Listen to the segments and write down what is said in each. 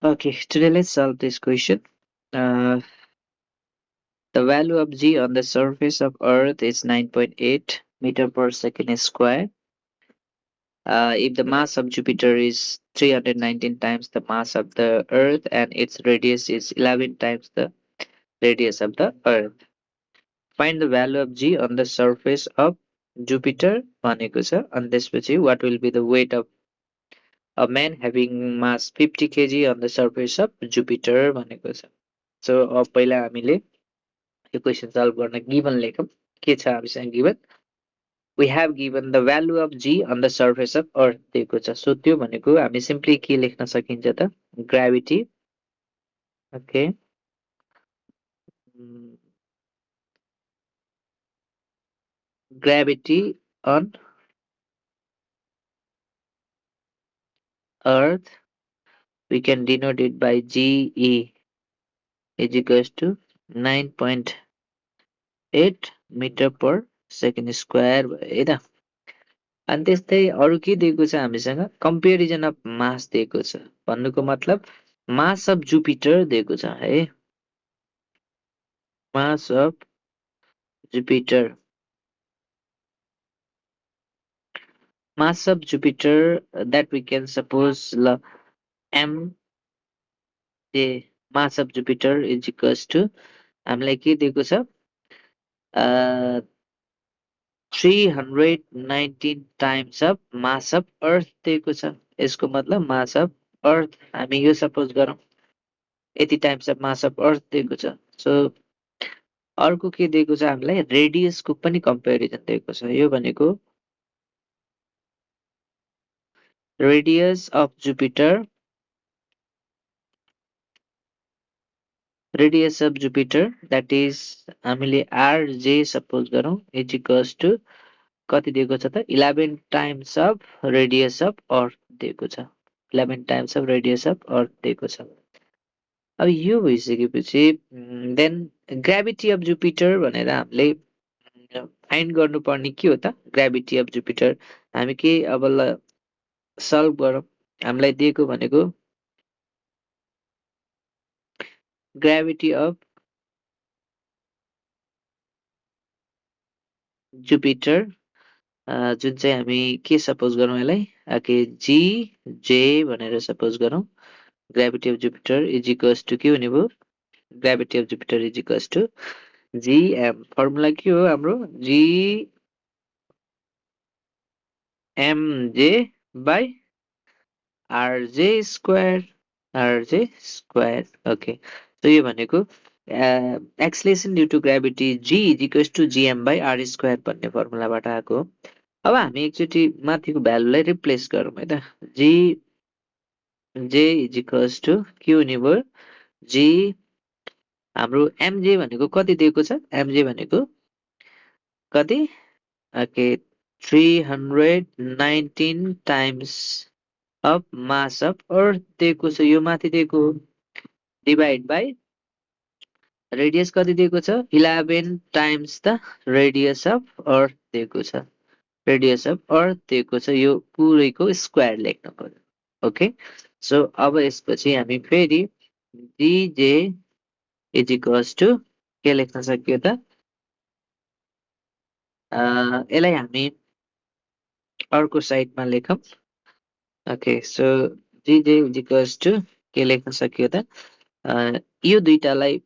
Okay, today let's solve this question. Uh, the value of g on the surface of Earth is 9.8 meter per second square. If the mass of Jupiter is 319 times the mass of the Earth and its radius is 11 times the radius of the Earth, find the value of g on the surface of Jupiter भनेको छ अनि त्यसपछि what will be the weight of a man having mass 50 kg on the surface of Jupiter भनेको छ. So अब पहिला हामीले यो क्वेसन सल्भ गर्न गिभन लेखौँ के छ हामीसँग given we have given the value of g on the surface of earth दिएको छ सो त्यो भनेको हामी सिम्पली के लेख्न सकिन्छ त gravity okay gravity on earth we can denote it by ge is equals to 9.8 meter per second square होइन अनि त्यस्तै अरु के दिएको छ हामीसँग कम्पेरिजन अफ मास दिएको छ भन्नुको मतलब मास अफ जुपिटर दिएको छ है mass of Jupiter mass of Jupiter that we can suppose m the mass of Jupiter is equals to हामीलाई के दिएको छ 319 times of mass of earth दिएको छ यसको मतलब mass of earth हामी यो सपोज गरौँ यति टाइम्स अफ मास अफ अर्थ दिएको छ सो अर्को के दिएको छ हामीलाई रेडियसको पनि कम्पेरिजन दिएको छ यो भनेको radius of Jupiter radius of Jupiter that is हामीले RJ सपोज गरौँ is equals to कति दिएको छ त 11 times of radius of earth दिएको छ 11 times of radius of earth दिएको छ अब यो भइसकेपछि देन ग्राभिटी अफ जुपिटर भनेर हामीले फाइन्ड गर्नुपर्ने के हो त ग्राभिटी अफ जुपिटर हामी के अब सल्भ गरौँ हामीलाई दिएको भनेको ग्राभिटी अफ जुपिटर जुन चाहिँ हामी के सपोज गरौँ यसलाई ओके जी जे भनेर सपोज गरौँ gravity of Jupiter is equals to के हुने भयो gravity of Jupiter is equals to GM formula के हो हाम्रो G MJ by RJ square okay so यो भनेको acceleration due to gravity G is equals to GM by R square भन्ने फर्मुलाबाट आएको हो अब हामी एकचोटि माथिको भ्यालुलाई रिप्लेस गरौँ है त जी जे इज इक्वल्स टु के हुने भयो जी हाम्रो एमजे भनेको कति दिएको छ एमजे भनेको कति okay 319 times of mass of अर्थ दिएको छ यो माथि दिएको डिभाइड बाई रेडियस कति दिएको छ 11 टाइम्स द रेडियस अफ अर्थ दिएको छ रेडियस अफ अर्थ दिएको छ यो पुरैको स्क्वायर लेख्नु पर्यो ओके सो अब यसपछि हामी फेरि dj इज इक्वल्स टु के लेख्न सकियो त यसलाई हामी अर्को साइडमा लेखौँ okay so dj is equals to के लेख्न सकियो त यो दुईटालाई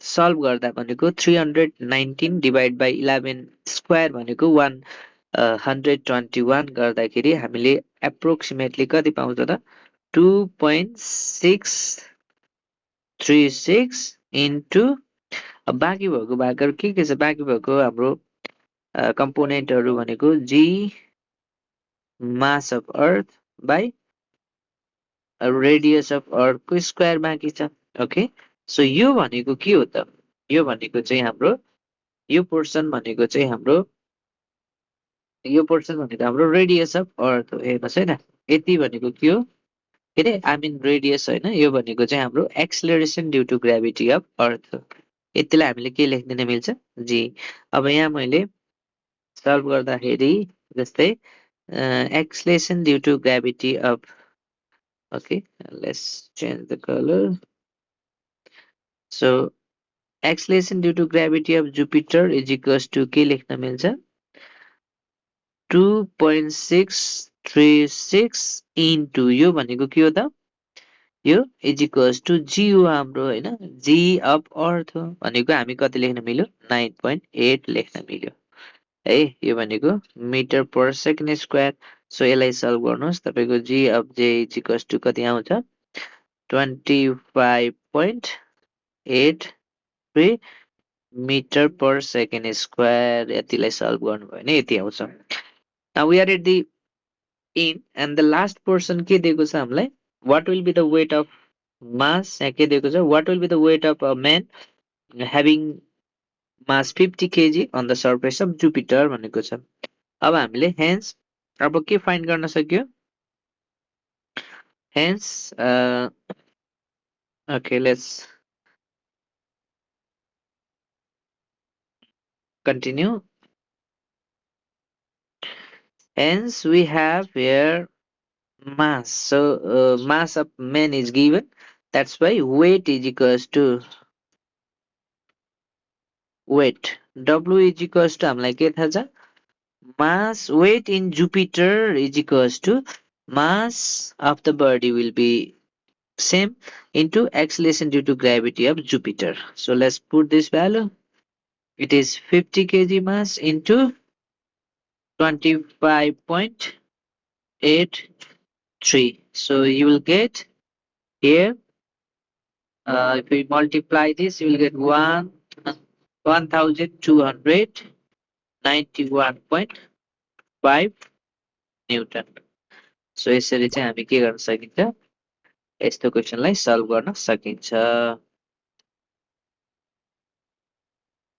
सल्भ गर्दा भनेको 319 डिभाइड बाई 11 स्क्वायर भनेको 121 गर्दाखेरि हामीले एप्रोक्सिमेटली कति पाउँछ त 2.636 इन्टु बाँकी भएको भागहरू के छ बाँकी भएको हाम्रो कम्पोनेन्टहरू भनेको G mass of earth by radius of अर्थको स्क्वायर बाँकी छ ओके सो यो भनेको के हो त यो भनेको चाहिँ हाम्रो यो पोर्सन भनेको चाहिँ हाम्रो यो पोर्सन भनेको हाम्रो रेडियस अफ अर्थ हो हेर्नुहोस् है त यति भनेको के हो के अरे आई मिन रेडियस होइन यो भनेको चाहिँ हाम्रो acceleration due to gravity of earth हो यतिलाई हामीले के लेखिदिन मिल्छ जी अब यहाँ मैले सल्भ गर्दाखेरि जस्तै acceleration due to gravity of Okay, let's change the color. So acceleration due to gravity of Jupiter is equals to के लेख्न मिल्छ 2.636 into यो भनेको के हो त यो इज इक्वल्स टु जी हो हाम्रो होइन जी अफ अर्थ हो भनेको हामी कति लेख्न मिल्यो 9.8 लेख्न मिल्यो है यो भनेको metre per second square so यसलाई सल्भ गर्नुहोस् तपाईँको G of J is equals to कति आउँछ 25.83 मिटर पर सेकेन्ड स्क्वायर यतिलाई सल्भ गर्नुभयो भने यति आउँछ now we are at the in end the last portion के दिएको छ हामीलाई what will be the weight of mass यहाँ के दिएको छ what will be the weight of a man having mass 50 KG on the surface of Jupiter भनेको छ अब हामीले हेन्स अब के फाइन्ड गर्न सक्यो hence okay let's continue hence we have here mass so mass of man is given that's why weight is equals to weight w is equals to हामीलाई के थाहा छ mass weight in Jupiter is equals to mass of the body will be same into acceleration due to gravity of Jupiter. So let's put this value. It is 50 kg mass into 25.83. So you will get here, if we multiply this, you will get 1291.5 Newton. So यसरी चाहिँ हामी के गर्न सकिन्छ यस्तो क्वेसनलाई solve गर्न सकिन्छ